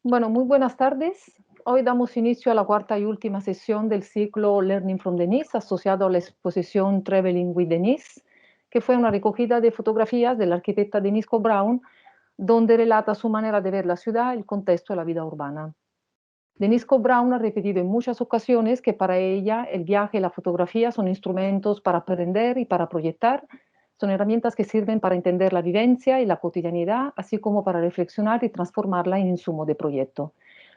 Bueno, muy buenas tardes. Hoy damos inicio a la cuarta y última sesión del ciclo Learning from Denise, asociado a la exposición Traveling with Denise, que fue una recogida de fotografías de la arquitecta Denise Brown, donde relata su manera de ver la ciudad, el contexto de la vida urbana. Denise Brown ha repetido en muchas ocasiones que para ella el viaje y la fotografía son instrumentos para aprender y para proyectar, son herramientas que sirven para entender la vivencia y la cotidianidad, así como para reflexionar y transformarla en insumo de proyecto.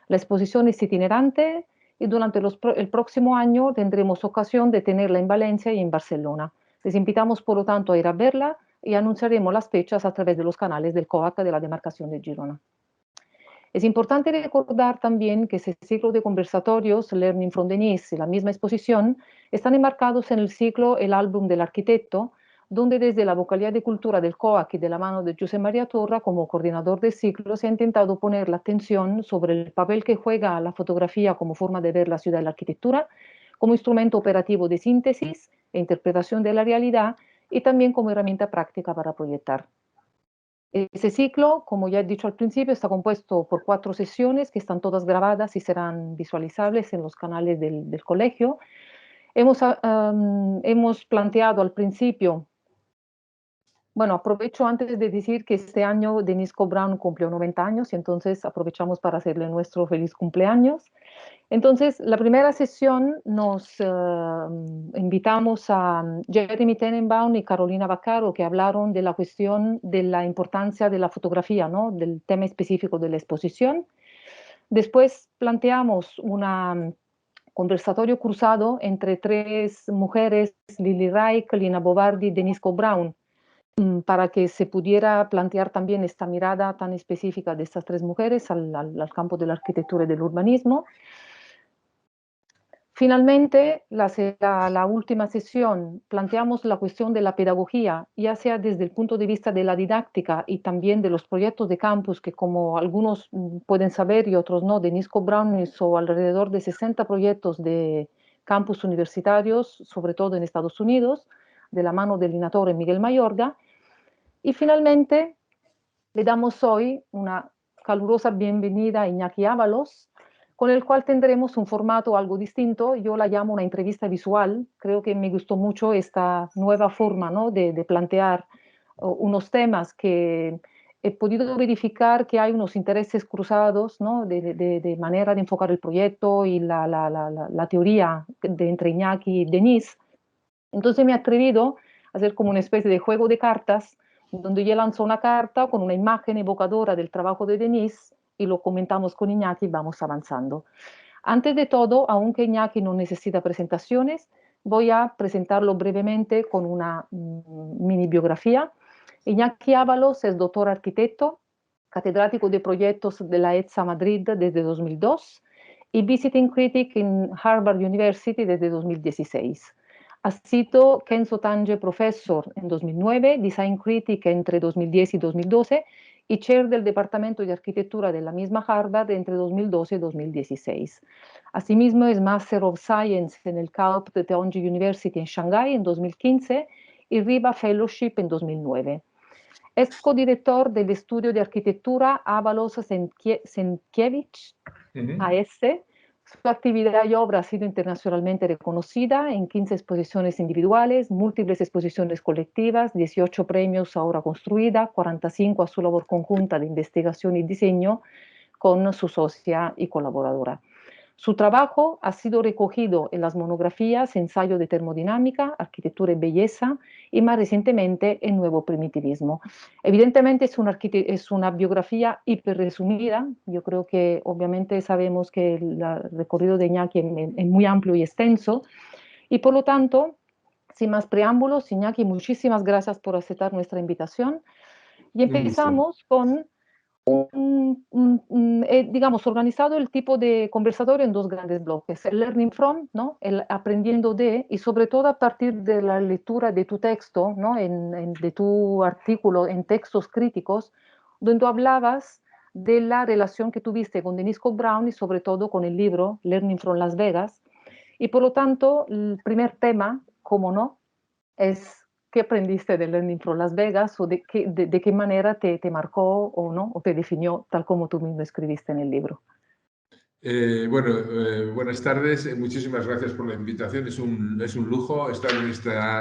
La exposición es itinerante y durante el próximo año tendremos ocasión de tenerla en Valencia y en Barcelona. Les invitamos, por lo tanto, a ir a verla y anunciaremos las fechas a través de los canales del COAC de la demarcación de Girona. Es importante recordar también que ese ciclo de conversatorios, Learning from Denise y la misma exposición, están enmarcados en el ciclo El álbum del arquitecto, donde desde la Vocalía de Cultura del COAC y de la mano de José María Torra como coordinador del ciclo se ha intentado poner la atención sobre el papel que juega la fotografía como forma de ver la ciudad y la arquitectura, como instrumento operativo de síntesis e interpretación de la realidad y también como herramienta práctica para proyectar. Ese ciclo, como ya he dicho al principio, está compuesto por 4 sesiones que están todas grabadas y serán visualizables en los canales del colegio. Hemos planteado al principio, bueno, aprovecho antes de decir que este año Denise Brown cumplió 90 años y entonces aprovechamos para hacerle nuestro feliz cumpleaños. Entonces, la primera sesión nos invitamos a Jeremy Tenenbaum y Carolina Baccaro, que hablaron de la cuestión de la importancia de la fotografía, ¿no? Del tema específico de la exposición. Después planteamos un conversatorio cruzado entre 3 mujeres, Lily Reich, Lina Bobardi y Denise Brown, para que se pudiera plantear también esta mirada tan específica de estas 3 mujeres al campo de la arquitectura y del urbanismo. Finalmente, la última sesión, planteamos la cuestión de la pedagogía, ya sea desde el punto de vista de la didáctica y también de los proyectos de campus, que como algunos pueden saber y otros no, Denise Brown hizo alrededor de 60 proyectos de campus universitarios, sobre todo en Estados Unidos, de la mano del Linatore Miguel Mayorga. Y finalmente, le damos hoy una calurosa bienvenida a Iñaki Ábalos, con el cual tendremos un formato algo distinto. Yo la llamo una entrevista visual. Creo que me gustó mucho esta nueva forma, ¿no? de plantear unos temas que he podido verificar que hay unos intereses cruzados, ¿no? de manera de enfocar el proyecto y la teoría entre Iñaki y Denise. Entonces me he atrevido a hacer como una especie de juego de cartas, donde ella lanzó una carta con una imagen evocadora del trabajo de Denise y lo comentamos con Iñaki y vamos avanzando. Antes de todo, aunque Iñaki no necesita presentaciones, voy a presentarlo brevemente con una mini biografía. Iñaki Ábalos es doctor arquitecto, catedrático de proyectos de la ETSA Madrid desde 2002 y visiting critic en Harvard University desde 2016. Ha sido Kenzo Tange Professor en 2009, Design Critic entre 2010 y 2012 y Chair del Departamento de Arquitectura de la misma Harvard entre 2012 y 2016. Asimismo, es Master of Science en el KAUP de Taonji University en Shanghái en 2015 y RIBA Fellowship en 2009. Es codirector del estudio de arquitectura Ábalos Sienkiewicz, AS. Su actividad y obra ha sido internacionalmente reconocida en 15 exposiciones individuales, múltiples exposiciones colectivas, 18 premios a obra construida, 45 a su labor conjunta de investigación y diseño con su socia y colaboradora. Su trabajo ha sido recogido en las monografías Ensayo de termodinámica, Arquitectura y belleza y más recientemente en Nuevo primitivismo. Evidentemente es una biografía hiper resumida. Yo creo que obviamente sabemos que el recorrido de Iñaki es muy amplio y extenso y por lo tanto, sin más preámbulos, Iñaki, muchísimas gracias por aceptar nuestra invitación y Un gusto. empezamos con digamos, organizado el tipo de conversatorio en 2 grandes bloques, el learning from, ¿no? El aprendiendo de, y sobre todo a partir de la lectura de tu texto, ¿no? De tu artículo en textos críticos, donde hablabas de la relación que tuviste con Denise Brown y sobre todo con el libro Learning from Las Vegas. Y por lo tanto, el primer tema, como no, es ¿qué aprendiste de Learning from Las Vegas o de qué manera te marcó o no, o te definió tal como tú mismo escribiste en el libro? Buenas tardes. Muchísimas gracias por la invitación. Es un lujo estar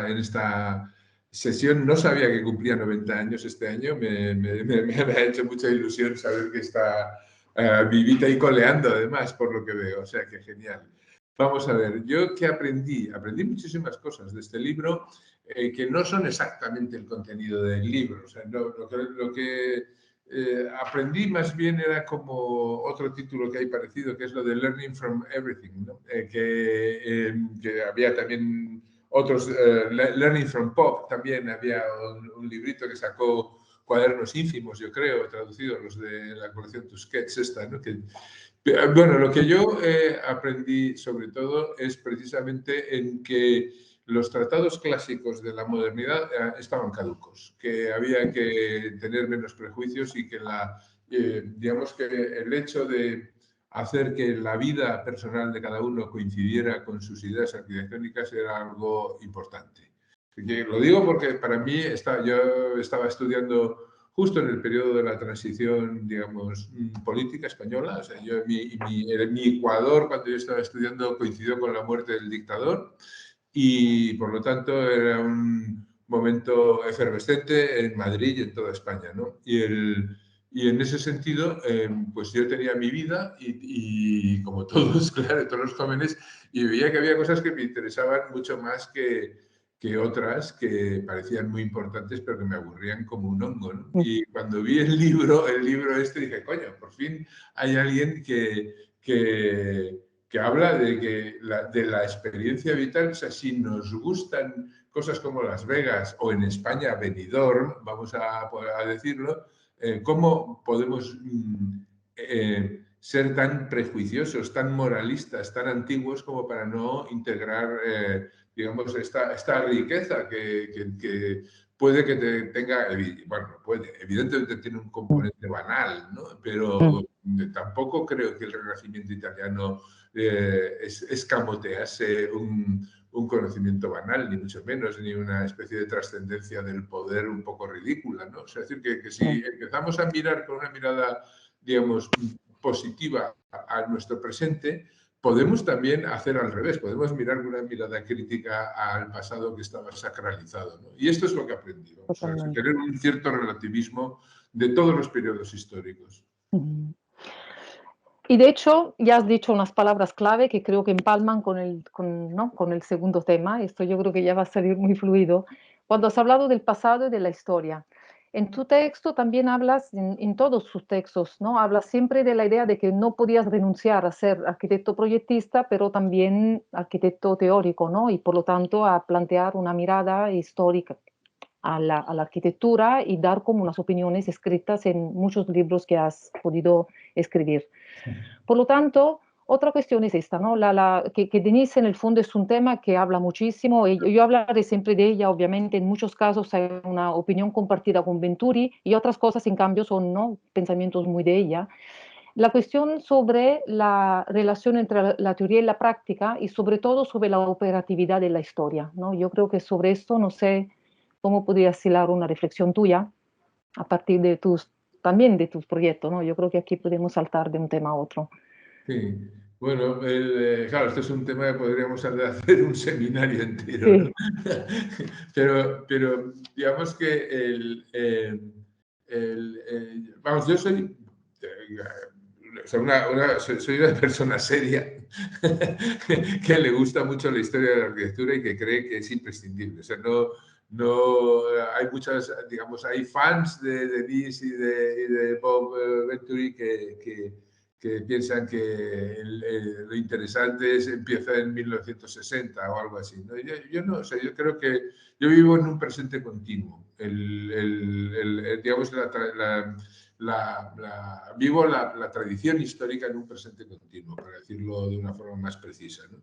en esta sesión. No sabía que cumplía 90 años este año. Me ha hecho mucha ilusión saber que está vivita y coleando, además, por lo que veo. O sea, que genial. Vamos a ver, ¿yo qué aprendí? Aprendí muchísimas cosas de este libro que no son exactamente el contenido del libro. O sea, lo que aprendí más bien era como otro título que hay parecido, que es lo de Learning from Everything, ¿no? Que había también otros, Learning from Pop, también había un librito que sacó Cuadernos Ínfimos, yo creo, traducido los de la colección Tusquets esta, ¿no? Bueno, lo que yo aprendí sobre todo es precisamente en que los tratados clásicos de la modernidad estaban caducos, que había que tener menos prejuicios y que digamos que el hecho de hacer que la vida personal de cada uno coincidiera con sus ideas arquitectónicas era algo importante. Lo digo porque para mí yo estaba estudiando justo en el periodo de la transición, digamos, política española. O sea, mi Ecuador, cuando yo estaba estudiando, coincidió con la muerte del dictador y, por lo tanto, era un momento efervescente en Madrid y en toda España, ¿no? Y en ese sentido, pues yo tenía mi vida y como todos, claro, todos los jóvenes, y veía que había cosas que me interesaban mucho más que otras que parecían muy importantes, pero que me aburrían como un hongo, ¿no? Y cuando vi el libro este, dije, coño, por fin hay alguien que habla de la experiencia vital. O sea, si nos gustan cosas como Las Vegas o en España Benidorm, vamos a decirlo, ¿cómo podemos ser tan prejuiciosos, tan moralistas, tan antiguos como para no integrar digamos, esta riqueza que puede que tenga, bueno, evidentemente tiene un componente banal, ¿no? Pero tampoco creo que el Renacimiento italiano escamotease un conocimiento banal, ni mucho menos, ni una especie de trascendencia del poder un poco ridícula, ¿no? O sea, es decir, que si empezamos a mirar con una mirada, digamos, positiva a nuestro presente, podemos también hacer al revés, podemos mirar con una mirada crítica al pasado que estaba sacralizado, ¿no? Y esto es lo que aprendí, ¿no? O sea, tener un cierto relativismo de todos los periodos históricos. Y de hecho, ya has dicho unas palabras clave que creo que empalman ¿no? con el segundo tema. Esto yo creo que ya va a salir muy fluido. Cuando has hablado del pasado y de la historia. En tu texto también hablas, en todos sus textos, ¿no? Hablas siempre de la idea de que no podías renunciar a ser arquitecto proyectista, pero también arquitecto teórico, ¿no? Y por lo tanto a plantear una mirada histórica a la arquitectura y dar como unas opiniones escritas en muchos libros que has podido escribir. Por lo tanto, otra cuestión es esta, ¿no? Que Denise en el fondo es un tema que habla muchísimo, y yo hablaré siempre de ella, obviamente en muchos casos hay una opinión compartida con Venturi y otras cosas en cambio son, ¿no? Pensamientos muy de ella. La cuestión sobre la relación entre la teoría y la práctica y sobre todo sobre la operatividad de la historia, ¿no? Yo creo que sobre esto no sé cómo podrías hilar una reflexión tuya a partir de también de tus proyectos, ¿no? Yo creo que aquí podemos saltar de un tema a otro. Sí, bueno, claro, este es un tema que podríamos hacer un seminario entero, ¿no? Sí. Pero digamos que vamos, yo soy, soy una persona seria que le gusta mucho la historia de la arquitectura y que cree que es imprescindible. O sea, no hay muchas, digamos, hay fans de Denise y de Bob Venturi que piensan que lo interesante empieza en 1960 o algo así, ¿no? Yo no, o sea, yo creo que yo vivo en un presente continuo. Digamos, vivo la tradición histórica en un presente continuo, para decirlo de una forma más precisa, ¿no?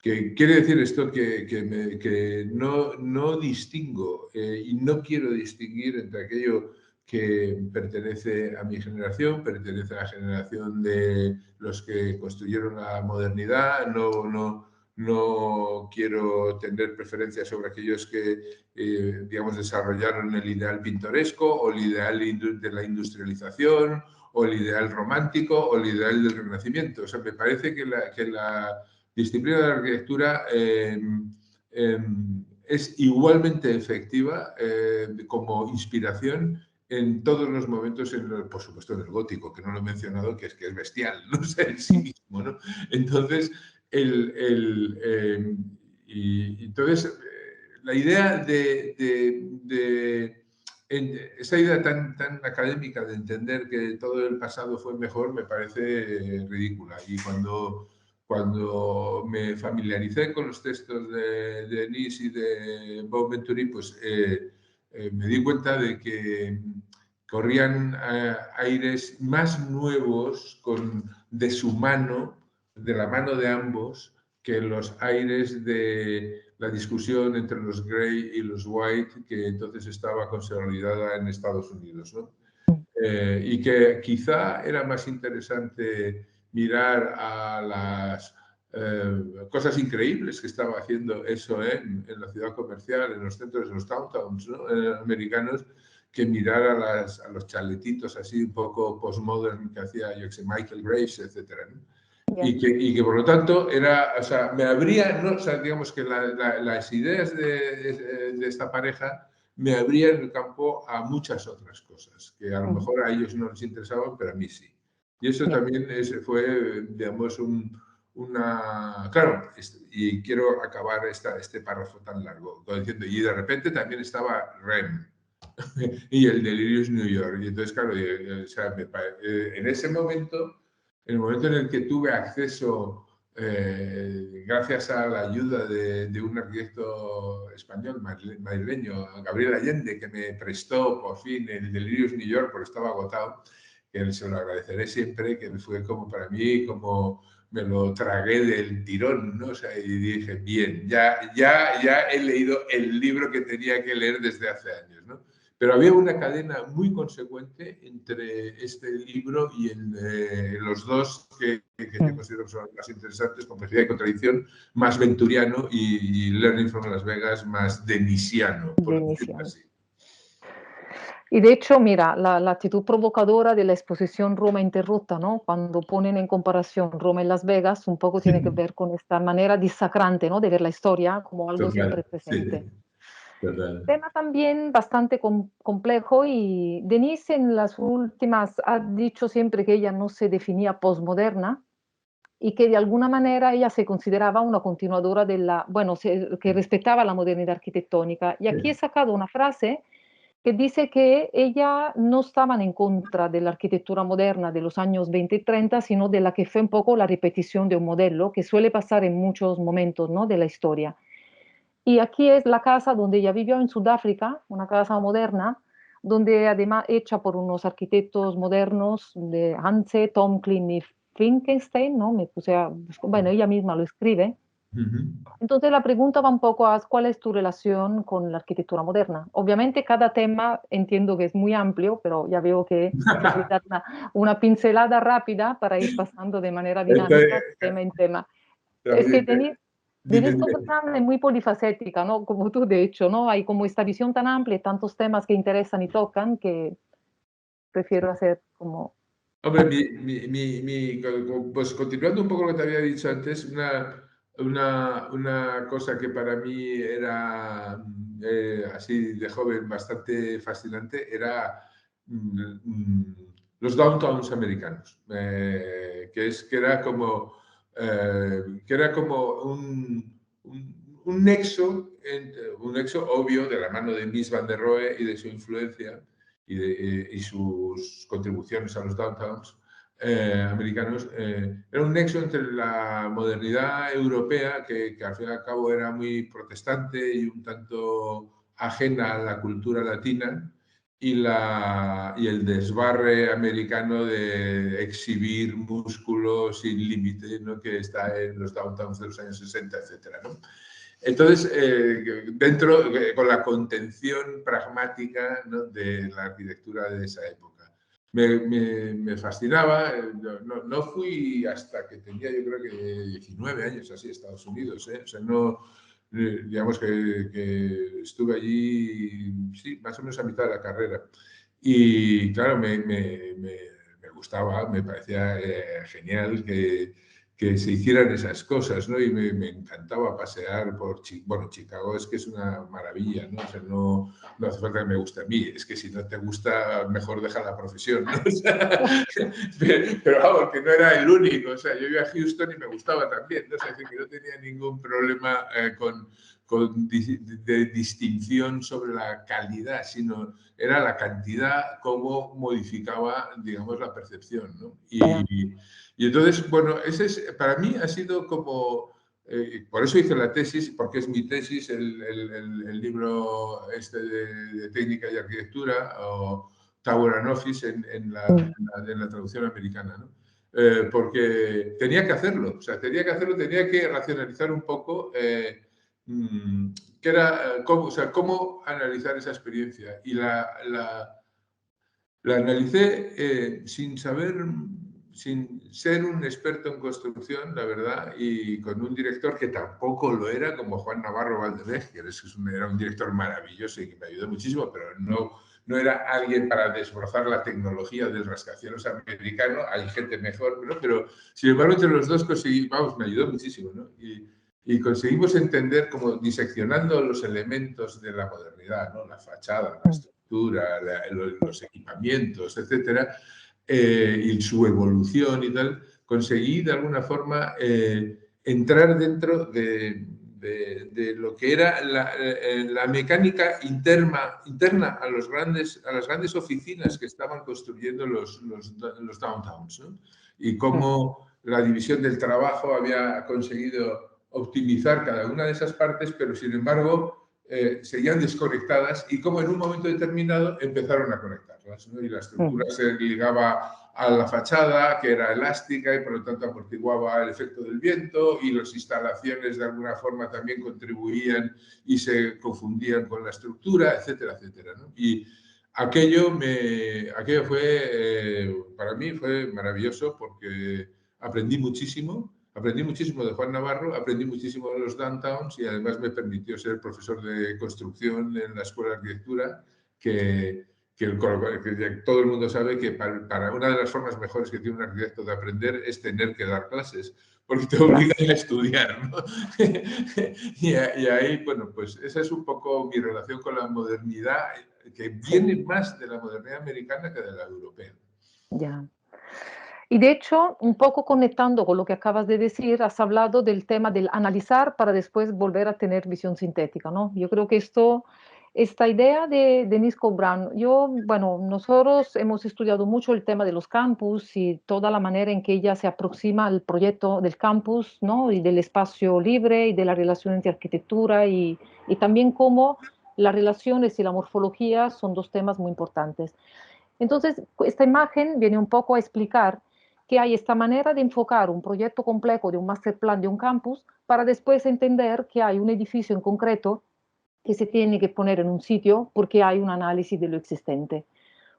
Que quiere decir esto que no distingo y no quiero distinguir entre aquello que pertenece a mi generación, pertenece a la generación de los que construyeron la modernidad, no quiero tener preferencias sobre aquellos que, digamos, desarrollaron el ideal pintoresco o el ideal de la industrialización o el ideal romántico o el ideal del Renacimiento. O sea, me parece que la disciplina de la arquitectura es igualmente efectiva como inspiración en todos los momentos, por supuesto en el gótico, que no lo he mencionado, que es bestial, no sé, en sí mismo, ¿no? Entonces, entonces la idea esa idea tan académica de entender que todo el pasado fue mejor me parece ridícula. Y cuando me familiaricé con los textos de Denis y de Boisventuri, pues me di cuenta de que corrían aires más nuevos de su mano, de la mano de ambos, que los aires de la discusión entre los Grey y los White, que entonces estaba consolidada en Estados Unidos, ¿no? Y que quizá era más interesante mirar a las cosas increíbles que estaba haciendo eso en la ciudad comercial, en los centros, en los downtowns, ¿no? Americanos, que mirar a los chaletitos así un poco postmodern que hacía, yo que sé, Michael Graves, etcétera, ¿no? Y que por lo tanto era, o sea, me abría, ¿no? O sea, digamos que las ideas de esta pareja me abrían el campo a muchas otras cosas, que a lo mejor a ellos no les interesaban, pero a mí sí. Y eso también fue, digamos, Claro, y quiero acabar este párrafo tan largo, diciendo, y de repente también estaba REM y el Delirious New York. Y entonces, claro, o sea, en ese momento, en el momento en el que tuve acceso, gracias a la ayuda de un arquitecto español, madrileño, Gabriel Allende, que me prestó por fin el Delirious New York porque estaba agotado, que se lo agradeceré siempre, que fue como para mí, como me lo tragué del tirón, ¿no? O sea, y dije, bien, ya he leído el libro que tenía que leer desde hace años, ¿no? Pero había una cadena muy consecuente entre este libro y los dos que yo considero que son más interesantes, Complejidad y Contradicción, más venturiano, y Learning from Las Vegas, más denisiano, por decirlo así. Y de hecho, mira, la actitud provocadora de la exposición Roma interrupta, ¿no? Cuando ponen en comparación Roma y Las Vegas, un poco tiene que ver con esta manera disacrante, ¿no? De ver la historia como algo siempre presente. Sí, total. Tema también bastante complejo, y Denise en las últimas ha dicho siempre que ella no se definía postmoderna y que de alguna manera ella se consideraba una continuadora bueno, que respetaba la modernidad arquitectónica. Y aquí he sacado una frase que dice que ella no estaban en contra de la arquitectura moderna de los años 20 y 30, sino de la que fue un poco la repetición de un modelo que suele pasar en muchos momentos, ¿no? De la historia. Y aquí es la casa donde ella vivió en Sudáfrica, una casa moderna, donde además hecha por unos arquitectos modernos de Hanse, Tomklin y Finkenstein, ¿no? Bueno, ella misma lo escribe. Entonces la pregunta va un poco a cuál es tu relación con la arquitectura moderna. Obviamente cada tema entiendo que es muy amplio, pero ya veo que quieres dar una pincelada rápida para ir pasando de manera dinámica de tema en tema. Es que Denise Coburn es muy polifacética, ¿no? Como tú, de hecho, ¿no? Hay como esta visión tan amplia, tantos temas que interesan y tocan, que prefiero hacer como... Hombre, pues continuando un poco lo que te había dicho antes, una cosa que para mí era así de joven bastante fascinante era los downtowns americanos, que era como un nexo, un nexo obvio de la mano de Mies van der Rohe y de su influencia y sus contribuciones a los downtowns americanos, era un nexo entre la modernidad europea, que al fin y al cabo era muy protestante y un tanto ajena a la cultura latina, y el desbarre americano de exhibir músculos sin límite, ¿no? Que está en los downtowns de los años 60, etcétera, ¿no? Entonces, con la contención pragmática, ¿no? De la arquitectura de esa época. me fascinaba. No fui hasta que tenía, yo creo que 19 años así, a Estados Unidos. O sea, no, digamos que estuve allí, sí, más o menos a mitad de la carrera. Y claro, me gustaba, me parecía genial que se hicieran esas cosas, ¿no? Y me encantaba pasear por bueno, Chicago es que es una maravilla, ¿no? O sea, no hace falta que me guste a mí, es que si no te gusta, mejor deja la profesión, ¿no? O sea, pero vamos, que no era el único, o sea, yo iba a Houston y me gustaba también, ¿no? O sea, que no tenía ningún problema de distinción sobre la calidad, sino era la cantidad cómo modificaba, digamos, la percepción, ¿no? Ya. Y entonces, bueno, ese es, para mí ha sido como, por eso hice la tesis, porque es mi tesis, el libro este de técnica y arquitectura, o Tower and Office en la traducción americana, ¿no? Porque tenía que hacerlo, o sea, tenía que racionalizar un poco qué era, cómo, o sea, cómo analizar esa experiencia. Y la analicé sin saber, sin ser un experto en construcción, la verdad, y con un director que tampoco lo era, como Juan Navarro Valdevez, que era un director maravilloso y que me ayudó muchísimo, pero no era alguien para desbrozar la tecnología del rascacielos americano. Hay gente mejor, ¿no? Pero sin embargo, entre los dos conseguimos, vamos, me ayudó muchísimo, ¿no? Y conseguimos entender, como diseccionando los elementos de la modernidad, ¿no? La fachada, la estructura, los equipamientos, etcétera, y su evolución y tal, conseguí de alguna forma entrar dentro de lo que era la mecánica interna a las grandes oficinas que estaban construyendo los downtowns, ¿no? Y cómo la división del trabajo había conseguido optimizar cada una de esas partes, pero sin embargo seguían desconectadas y cómo en un momento determinado empezaron a conectarlas, ¿no? Y la estructura se ligaba a la fachada, que era elástica y por lo tanto amortiguaba el efecto del viento, y las instalaciones de alguna forma también contribuían y se confundían con la estructura, etcétera, etcétera, ¿no? Y aquello fue, para mí fue maravilloso porque aprendí muchísimo de Juan Navarro, aprendí muchísimo de los downtowns y además me permitió ser profesor de construcción en la Escuela de Arquitectura, que todo el mundo sabe que para una de las formas mejores que tiene un arquitecto de aprender es tener que dar clases, porque te obligan a estudiar, ¿no? Y ahí, bueno, pues esa es un poco mi relación con la modernidad, que viene más de la modernidad americana que de la europea. Ya. Y de hecho, un poco conectando con lo que acabas de decir, has hablado del tema del analizar para después volver a tener visión sintética, ¿no? Yo creo que esta idea de Denise Brown, bueno, nosotros hemos estudiado mucho el tema de los campus y toda la manera en que ella se aproxima al proyecto del campus, ¿no? Y del espacio libre y de la relación entre arquitectura y también cómo las relaciones y la morfología son dos temas muy importantes. Entonces, esta imagen viene un poco a explicar que hay esta manera de enfocar un proyecto complejo de un master plan de un campus para después entender que hay un edificio en concreto que se tiene que poner en un sitio porque hay un análisis de lo existente.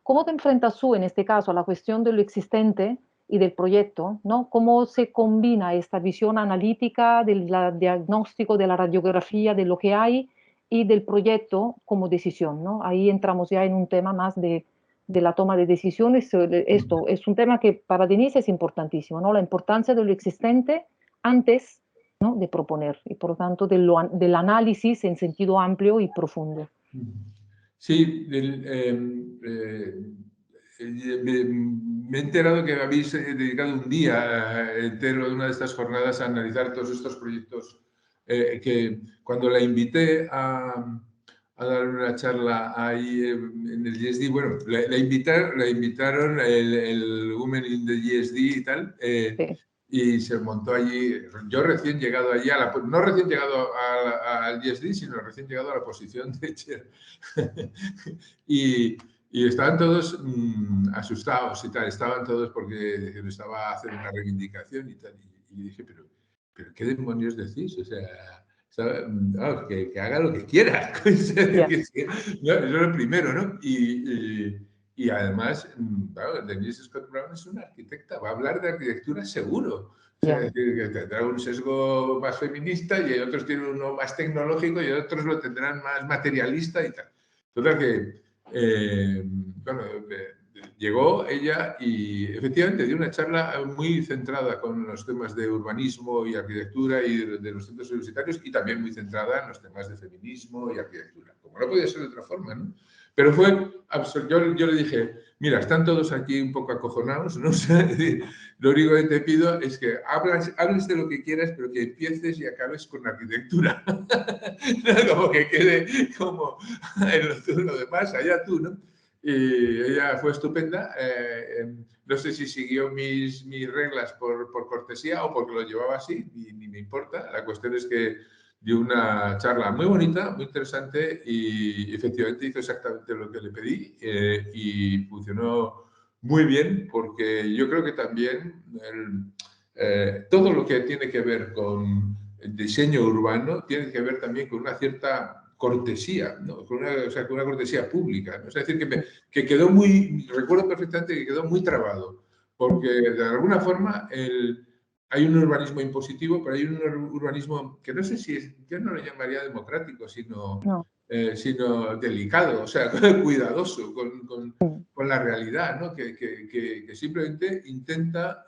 ¿Cómo te enfrentas tú en este caso a la cuestión de lo existente y del proyecto, ¿no? ¿Cómo se combina esta visión analítica del diagnóstico, de la radiografía, de lo que hay y del proyecto como decisión, ¿no? Ahí entramos ya en un tema más de la toma de decisiones. Esto es un tema que para Denise es importantísimo, ¿no? La importancia de lo existente antes, ¿no? De proponer y por lo tanto del análisis en sentido amplio y profundo. Sí, me he enterado que habéis dedicado un día entero de una de estas jornadas a analizar todos estos proyectos, que cuando la invité a dar una charla ahí en el GSD, bueno, la invitaron el Women in the GSD y tal, Sí. y se montó allí. Yo recién llegado allí, no recién llegado al GSD, sino recién llegado a la posición de chair. Y estaban todos asustados y tal, estaban todos porque estaba a hacer una reivindicación y tal. Y dije, pero ¿qué demonios decís? O sea, vamos, que haga lo que quiera. Yeah. Eso es lo primero, ¿no? y además, claro, Denise Scott Brown es una arquitecta, va a hablar de arquitectura seguro. O sea, ya, es decir, que tendrá un sesgo más feminista y otros tienen uno más tecnológico y otros lo tendrán más materialista y tal. Total que, bueno, llegó ella y efectivamente dio una charla muy centrada con los temas de urbanismo y arquitectura y de los centros universitarios y también muy centrada en los temas de feminismo y arquitectura, como no podía ser de otra forma, ¿no? Pero fue, yo le dije, mira, están todos aquí un poco acojonados, ¿no? O sea, lo único que te pido es que hables de lo que quieras, pero que empieces y acabes con arquitectura. Como que quede como en lo demás, allá tú, ¿no? Y ella fue estupenda. No sé si siguió mis reglas por cortesía o porque lo llevaba así, ni me importa. La cuestión es que dio una charla muy bonita, muy interesante y efectivamente hizo exactamente lo que le pedí y funcionó muy bien porque yo creo que también todo lo que tiene que ver con el diseño urbano tiene que ver también con una cierta cortesía, ¿no? O sea, con una cortesía pública, ¿no? Es decir, que quedó muy, recuerdo perfectamente que quedó muy trabado, porque de alguna forma hay un urbanismo impositivo, pero hay un urbanismo que no sé si es, yo no lo llamaría democrático, no, sino delicado, o sea, cuidadoso con la realidad, ¿no? Que simplemente intenta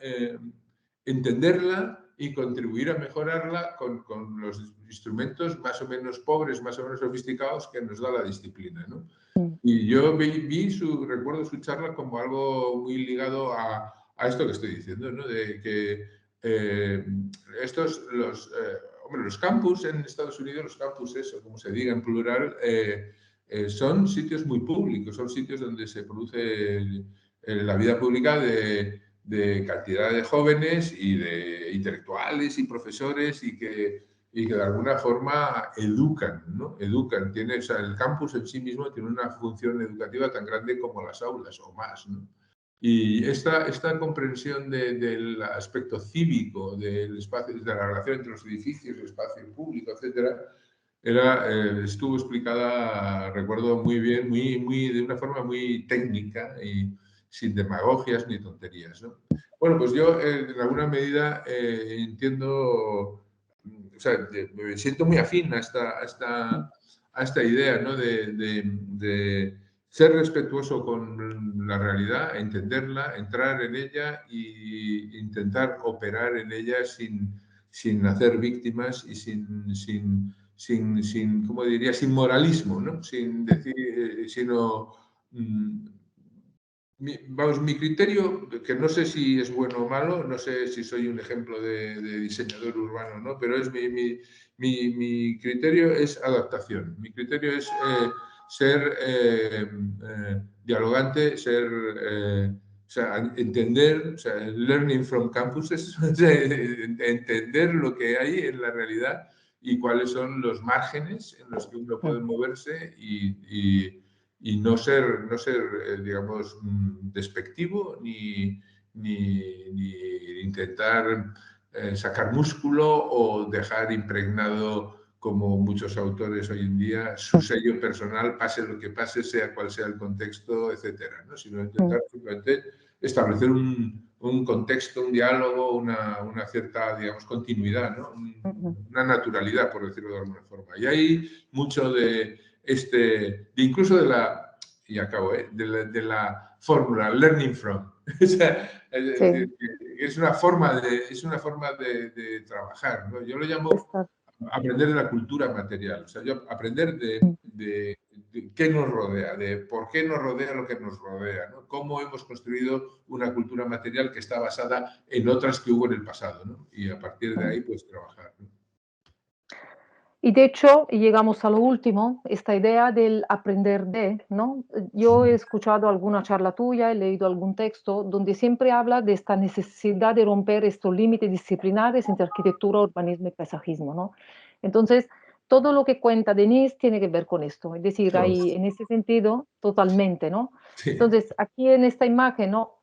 entenderla y contribuir a mejorarla con los instrumentos más o menos pobres, más o menos sofisticados que nos da la disciplina, ¿no? Y yo recuerdo su charla como algo muy ligado a esto que estoy diciendo, ¿no? De que eh, hombre, los campus en Estados Unidos, los campus, eso, como se diga en plural, son sitios muy públicos, son sitios donde se produce la vida pública de cantidad de jóvenes y de intelectuales y profesores y que de alguna forma educan, ¿no? Educan. O sea, el campus en sí mismo tiene una función educativa tan grande como las aulas o más, ¿no? Y esta comprensión del aspecto cívico del espacio, de la relación entre los edificios, el espacio público, etcétera, estuvo explicada, recuerdo muy bien, de una forma muy técnica y sin demagogias ni tonterías, ¿no? Bueno, pues yo en alguna medida entiendo, o sea, me siento muy afín a esta idea, ¿no? De ser respetuoso con la realidad, entenderla, entrar en ella e intentar operar en ella sin hacer víctimas y ¿cómo diría? Sin moralismo, ¿no? Sin decir, sino mm, mi criterio, que no sé si es bueno o malo, no sé si soy un ejemplo de diseñador urbano, ¿no? Pero mi criterio es adaptación. Mi criterio es ser dialogante, o sea, entender, o sea, learning from campuses, o sea, entender lo que hay en la realidad y cuáles son los márgenes en los que uno puede moverse y no ser digamos, despectivo ni intentar sacar músculo o dejar impregnado, como muchos autores hoy en día, su sello personal, pase lo que pase, sea cual sea el contexto, etcétera, ¿no? Sino intentar simplemente establecer un contexto, un diálogo, una cierta, digamos, continuidad, ¿no? Una naturalidad, por decirlo de alguna forma. Y hay mucho incluso y acabo, de la fórmula learning from. O sea, es sí, decir, que es una forma de trabajar, ¿no? Yo lo llamo está, aprender de la cultura material, o sea, aprender de qué nos rodea, de por qué nos rodea lo que nos rodea, ¿no? Cómo hemos construido una cultura material que está basada en otras que hubo en el pasado, ¿no? Y a partir de ahí, pues trabajar, ¿no? y de hecho, llegamos a lo último, esta idea del aprender de, ¿no? Yo he escuchado alguna charla tuya, he leído algún texto donde siempre habla de esta necesidad de romper estos límites disciplinares entre arquitectura, urbanismo y paisajismo, ¿no? Entonces, todo lo que cuenta Denise tiene que ver con esto, es decir, Oh, hay en ese sentido totalmente, ¿no? sí, Entonces, aquí en esta imagen, ¿no?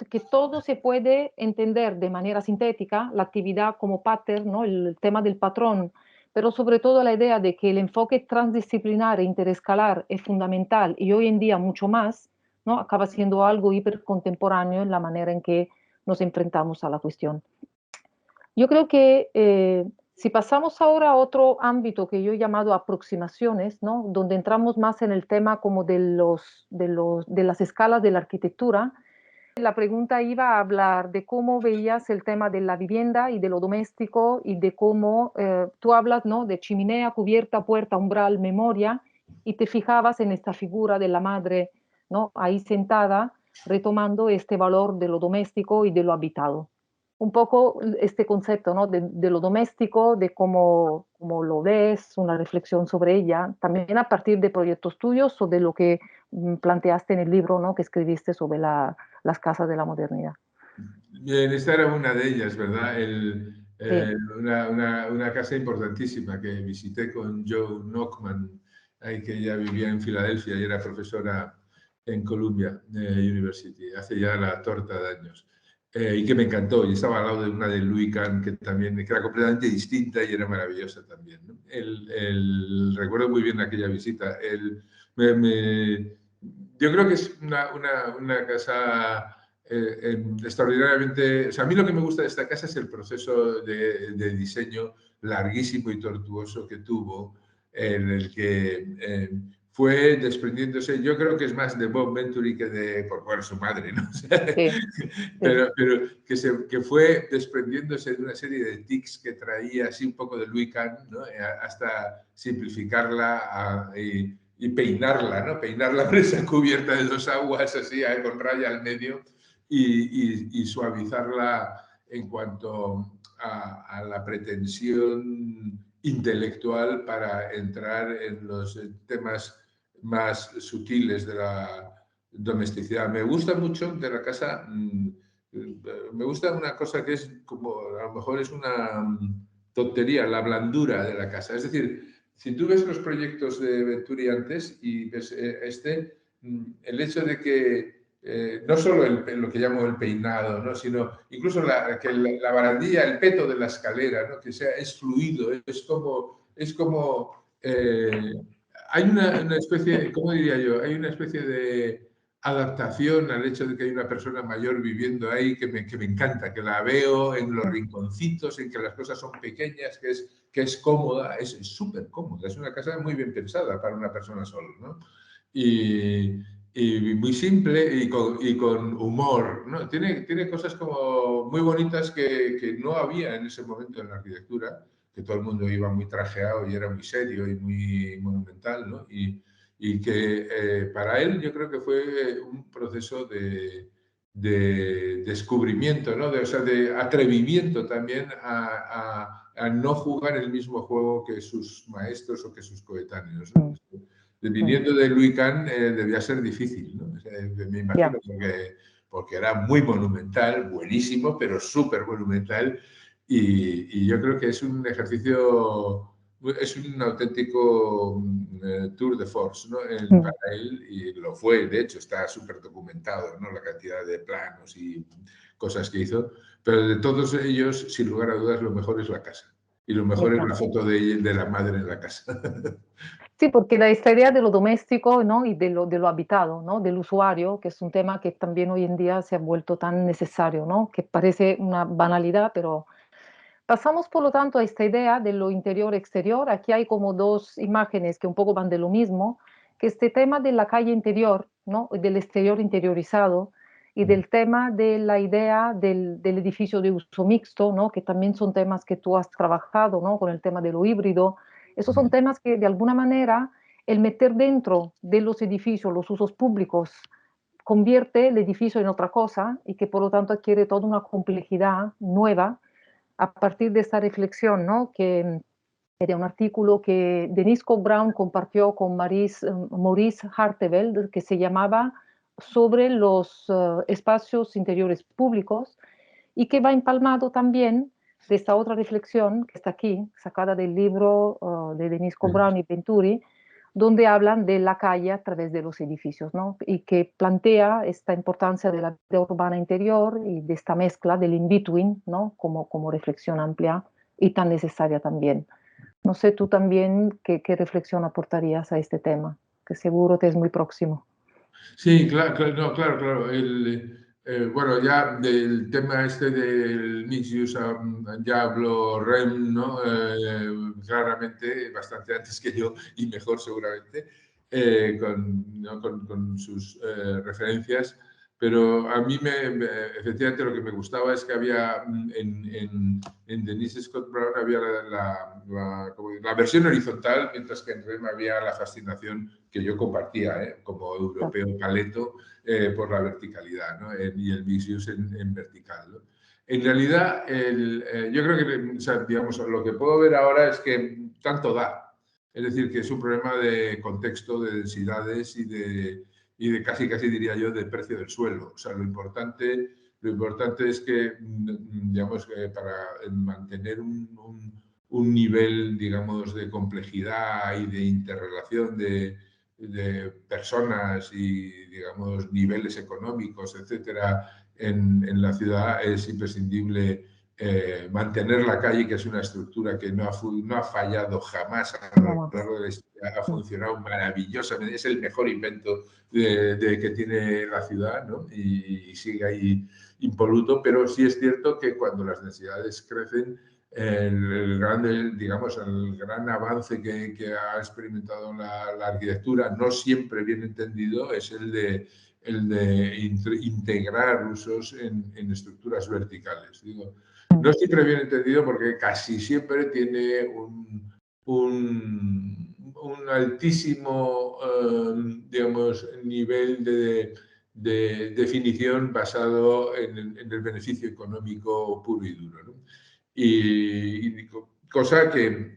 Que todo se puede entender de manera sintética, la actividad como pattern, ¿no? El tema del patrón, pero sobre todo la idea de que el enfoque transdisciplinar e interescalar es fundamental y hoy en día mucho más, ¿no? Acaba siendo algo hipercontemporáneo en la manera en que nos enfrentamos a la cuestión. Yo creo que si pasamos ahora a otro ámbito que yo he llamado aproximaciones, ¿no? Donde entramos más en el tema como de las escalas de la arquitectura, la pregunta iba a hablar de cómo veías el tema de la vivienda y de lo doméstico y de cómo tú hablas, ¿no? De chimenea, cubierta, puerta, umbral, memoria, y te fijabas en esta figura de la madre, ¿no? Ahí sentada, retomando este valor de lo doméstico y de lo habitado. Un poco este concepto, ¿no? De lo doméstico, de cómo lo ves, una reflexión sobre ella, también a partir de proyectos tuyos o de lo que planteaste en el libro, ¿no? Que escribiste sobre las casas de la modernidad. Bien, esta era una de ellas, ¿verdad? Sí, Una casa importantísima que visité con Joe Knockman, ahí que ella vivía en Filadelfia y era profesora en Columbia University, hace ya la torta de años. Y que me encantó, y estaba al lado de una de Louis Kahn, que era completamente distinta y era maravillosa también, ¿no? Recuerdo muy bien aquella visita. Yo creo que es una casa extraordinariamente. O sea, a mí lo que me gusta de esta casa es el proceso de diseño larguísimo y tortuoso que tuvo, en el que fue desprendiéndose. Yo creo que es más de Bob Venturi que de, por bueno, su madre, ¿no? sí, sí. Pero que fue desprendiéndose de una serie de tics que traía, así un poco de Louis Kahn, ¿no? Hasta simplificarla y peinarla, ¿no? Peinar la presa cubierta de dos aguas, así, con raya al medio, y suavizarla en cuanto a la pretensión intelectual para entrar en los temas más sutiles de la domesticidad. Me gusta mucho de la casa, me gusta una cosa que es como, a lo mejor es una tontería, la blandura de la casa. Es decir, si tú ves los proyectos de Venturi antes y ves el hecho de que no solo lo que llamo el peinado, ¿no? Sino incluso que la barandilla, el peto de la escalera, ¿no? Que sea, es fluido, es como hay una especie, ¿cómo diría yo? Hay una especie de adaptación al hecho de que hay una persona mayor viviendo ahí que me encanta, que la veo en los rinconcitos, en que las cosas son pequeñas, que es cómoda, es súper cómoda, es una casa muy bien pensada para una persona sola, ¿no? Y, y muy simple y con humor, ¿no? Tiene cosas como muy bonitas que no había en ese momento en la arquitectura, que todo el mundo iba muy trajeado y era muy serio y muy monumental, ¿no? Y que para él yo creo que fue un proceso de descubrimiento, ¿no? O sea, de atrevimiento también a no jugar el mismo juego que sus maestros o que sus coetáneos, ¿no? Viniendo de Louis Kahn debía ser difícil, ¿no? O sea, me Ya. imagino porque era muy monumental, buenísimo, pero súper monumental. Y yo creo que es un ejercicio, es un auténtico tour de force, ¿no? Mm. Para él, y lo fue, de hecho, está súper documentado, ¿no? La cantidad de planos y cosas que hizo. Pero de todos ellos, sin lugar a dudas, lo mejor es la casa. Y lo mejor es Ya. la foto de la madre en la casa. Sí, porque esta idea de lo doméstico, ¿no? Y de lo habitado, ¿no? Del usuario, que es un tema que también hoy en día se ha vuelto tan necesario, ¿no? Que parece una banalidad, pero pasamos por lo tanto a esta idea de lo interior-exterior. Aquí hay como dos imágenes que un poco van de lo mismo, que este tema de la calle interior, ¿no? Del exterior interiorizado y del tema de la idea del edificio de uso mixto, ¿no? Que también son temas que tú has trabajado, ¿no? Con el tema de lo híbrido. Esos son temas que de alguna manera el meter dentro de los edificios los usos públicos convierte el edificio en otra cosa y que por lo tanto adquiere toda una complejidad nueva a partir de esta reflexión, ¿no? Que de un artículo que Denise Cobb-Brown compartió con Maurice Harteveld, que se llamaba sobre los espacios interiores públicos y que va empalmado también de esta otra reflexión que está aquí, sacada del libro de Denise Cobb-Brown y Venturi, donde hablan de la calle a través de los edificios, ¿no? Y que plantea esta importancia de la vida urbana interior y de esta mezcla del in-between, ¿no? Como reflexión amplia y tan necesaria también. No sé tú también qué reflexión aportarías a este tema, que seguro te es muy próximo. Sí, claro, claro, no, claro, claro. Bueno, ya del tema este del mixed use ya habló Rem, ¿no? Claramente, bastante antes que yo y mejor seguramente, ¿no? Con sus referencias. Pero a mí, efectivamente, lo que me gustaba es que había en Denise Scott Brown había la versión horizontal, mientras que en Rem había la fascinación que yo compartía, como europeo paleto, por la verticalidad, ¿no? Y el mixed use en vertical, ¿no? En realidad, yo creo que, o sea, digamos, lo que puedo ver ahora es que tanto da. Es decir, que es un problema de contexto, de densidades y de casi, casi diría yo, de precio del suelo. O sea, lo importante es que, digamos, para mantener un nivel, digamos, de complejidad y de interrelación de personas y, digamos, niveles económicos, etcétera, en la ciudad, es imprescindible mantener la calle, que es una estructura que no ha fallado jamás a No lo más. largo de la historia, ha Mm. funcionado maravillosamente, es el mejor invento que tiene la ciudad, ¿no? Y sigue ahí impoluto, pero sí es cierto que cuando las densidades crecen, digamos, el gran avance que ha experimentado la arquitectura, no siempre bien entendido, es el de integrar usos en estructuras verticales. Digo, no siempre bien entendido porque casi siempre tiene un altísimo, digamos, nivel de definición basado en el beneficio económico puro y duro, ¿no? Y cosa que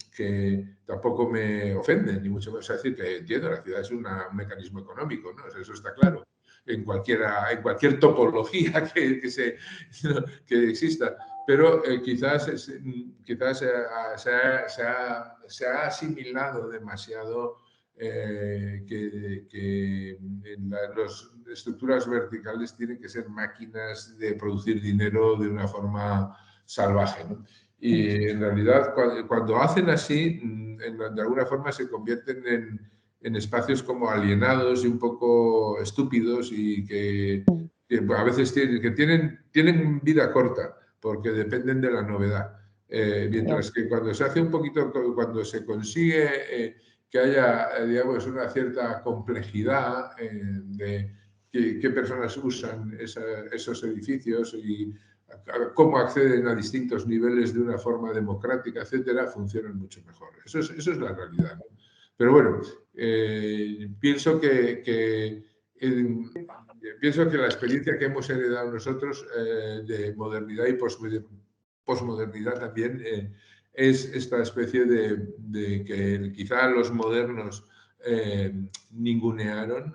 tampoco me ofende, ni mucho menos. Es decir, que entiendo, la ciudad es un mecanismo económico, ¿no? Eso está claro, en cualquier topología que exista. Pero quizás se ha asimilado demasiado que las estructuras verticales tienen que ser máquinas de producir dinero de una forma salvaje, ¿no? Y en realidad, cuando hacen así, de alguna forma se convierten en espacios como alienados y un poco estúpidos y que a veces tienen vida corta porque dependen de la novedad. Ya. Mientras que cuando se hace un poquito, cuando se consigue que haya, digamos, una cierta complejidad de qué personas usan esos edificios y cómo acceden a distintos niveles de una forma democrática, etcétera, funcionan mucho mejor. Eso es la realidad, ¿no? Pero bueno, pienso que la experiencia que hemos heredado nosotros de modernidad y posmodernidad también es esta especie de que quizá los modernos ningunearon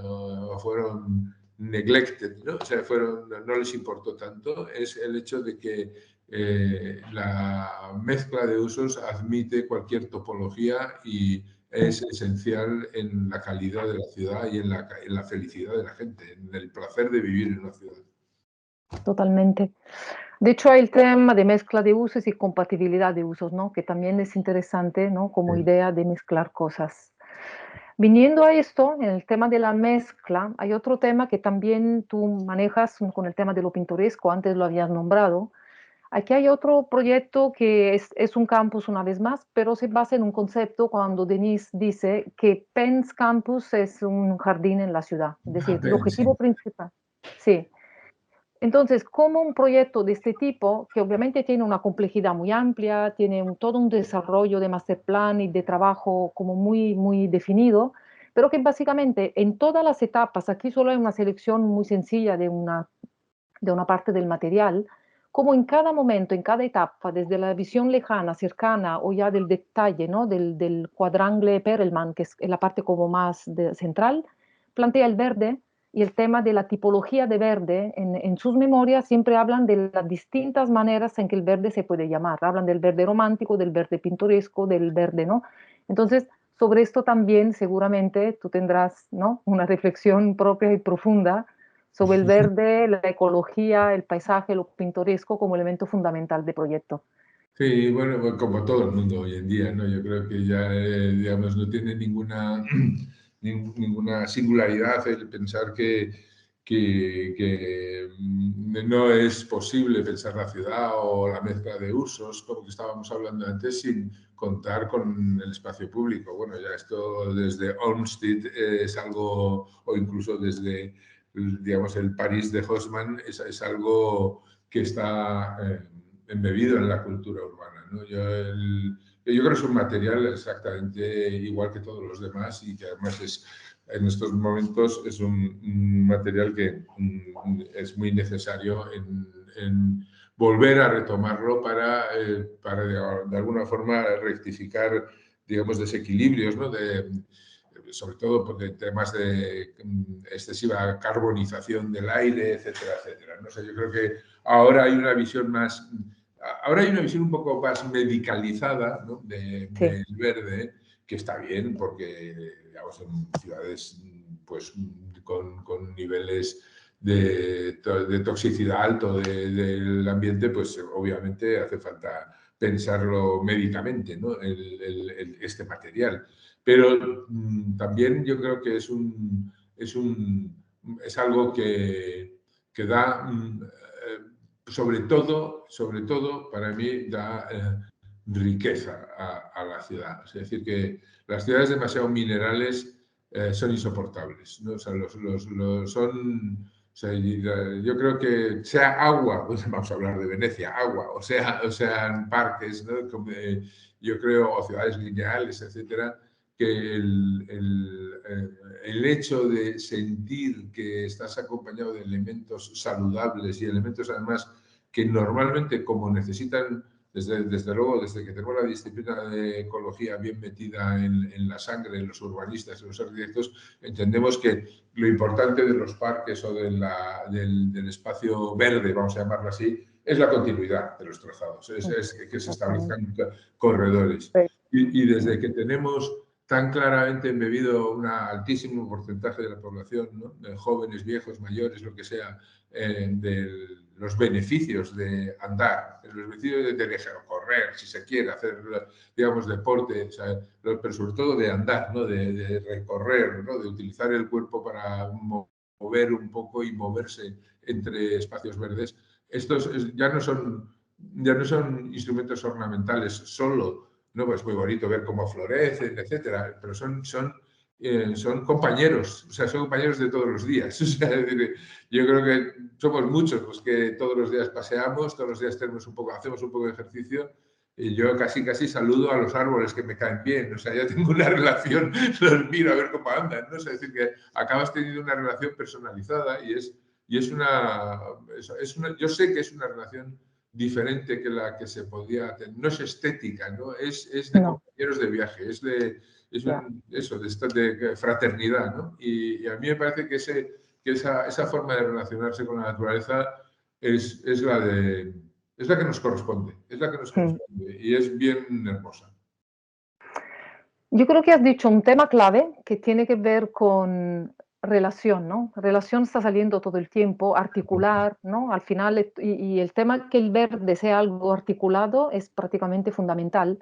o fueron neglected, ¿no? O sea, no les importó tanto, es el hecho de que la mezcla de usos admite cualquier topología y es esencial en la calidad de la ciudad y en la felicidad de la gente, en el placer de vivir en una ciudad. Totalmente. De hecho, hay el tema de mezcla de usos y compatibilidad de usos, ¿no? Que también es interesante, ¿no? Como Sí, idea de mezclar cosas. Viniendo a esto, en el tema de la mezcla, hay otro tema que también tú manejas con el tema de lo pintoresco, antes lo habías nombrado. Aquí hay otro proyecto que es un campus una vez más, pero se basa en un concepto cuando Denise dice que Penn's Campus es un jardín en la ciudad. Es decir, el sí. objetivo principal. Sí. Entonces, como un proyecto de este tipo, que obviamente tiene una complejidad muy amplia, tiene todo un desarrollo de master plan y de trabajo como muy, muy definido, pero que básicamente en todas las etapas, aquí solo hay una selección muy sencilla de una parte del material, como en cada momento, en cada etapa, desde la visión lejana, cercana o ya del detalle, ¿no? del cuadrangle Perelman, que es la parte como más central, plantea el verde y el tema de la tipología de verde. En sus memorias siempre hablan de las distintas maneras en que el verde se puede llamar. Hablan del verde romántico, del verde pintoresco, del verde, ¿no? Entonces, sobre esto también seguramente tú tendrás, ¿no? Una reflexión propia y profunda sobre el verde, la ecología, el paisaje, lo pintoresco como elemento fundamental de proyecto. Sí, bueno, como todo el mundo hoy en día, ¿no? Yo creo que ya, digamos, no tiene ninguna ninguna singularidad el pensar que no es posible pensar la ciudad o la mezcla de usos, como que estábamos hablando antes, sin contar con el espacio público. Bueno, ya esto desde Olmsted es algo, o incluso desde, digamos, el París de Haussmann, es algo que está embebido en la cultura urbana, ¿no? Yo creo que es un material exactamente igual que todos los demás y que además en estos momentos es un material que es muy necesario en volver a retomarlo para de alguna forma rectificar, digamos, desequilibrios, ¿no? Sobre todo de temas de excesiva carbonización del aire, etcétera, etcétera. No sé, yo creo que ahora hay una visión más, ahora hay una visión un poco más medicalizada, ¿no? Sí, Del verde, que está bien porque, digamos, en ciudades pues, con niveles de toxicidad alto del ambiente, pues obviamente hace falta pensarlo médicamente, ¿no? Este material. Pero también yo creo que es algo que da, sobre todo, para mí, da riqueza a la ciudad. Es decir, que las ciudades demasiado minerales son insoportables, ¿no? O sea, son... O sea, yo creo que sea agua, pues vamos a hablar de Venecia, agua, o sean parques, ¿no? Yo creo, o ciudades lineales, etcétera, que el hecho de sentir que estás acompañado de elementos saludables y elementos además que normalmente como necesitan, desde luego, desde que tengo la disciplina de ecología bien metida en la sangre, en los urbanistas, en los arquitectos, entendemos que lo importante de los parques o del espacio verde, vamos a llamarlo así, es la continuidad de los trazados, es que se exactamente. establezcan corredores. Sí, Y desde que tenemos tan claramente embebido un altísimo porcentaje de la población, ¿no? De jóvenes, viejos, mayores, lo que sea, de los beneficios de andar, de los beneficios de correr, si se quiere, hacer, digamos, deporte, o sea, pero sobre todo de andar, ¿no? De recorrer, ¿no? De utilizar el cuerpo para mover un poco y moverse entre espacios verdes. Estos ya no son instrumentos ornamentales solo, ¿no? Pues muy bonito ver cómo florecen, etcétera, pero son compañeros, o sea, son compañeros de todos los días. O sea, yo creo que somos muchos los que todos los días paseamos, todos los días hacemos un poco de ejercicio y yo casi saludo a los árboles que me caen bien. O sea, ya tengo una relación, los miro a ver cómo andan, ¿no? O sea, es decir, que acabas teniendo una relación personalizada yo sé que es una relación diferente que la que se podía tener. No es estética, ¿no? Es de no, compañeros de viaje, ya. eso, de fraternidad, ¿no? Y a mí me parece que, esa forma de relacionarse con la naturaleza es la que nos corresponde, es la que nos Mm. corresponde y es bien hermosa. Yo creo que has dicho un tema clave que tiene que ver con relación, ¿no? Relación está saliendo todo el tiempo, articular, ¿no? Al final, y el tema que el verde sea algo articulado es prácticamente fundamental.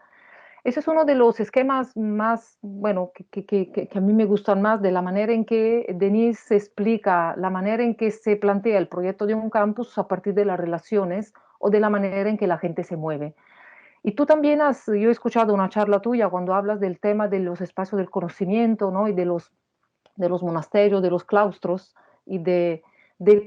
Ese es uno de los esquemas más, bueno, que a mí me gustan más de la manera en que Denise explica, la manera en que se plantea el proyecto de un campus a partir de las relaciones o de la manera en que la gente se mueve. Y tú también yo he escuchado una charla tuya cuando hablas del tema de los espacios del conocimiento, ¿no? Y de los monasterios, de los claustros y de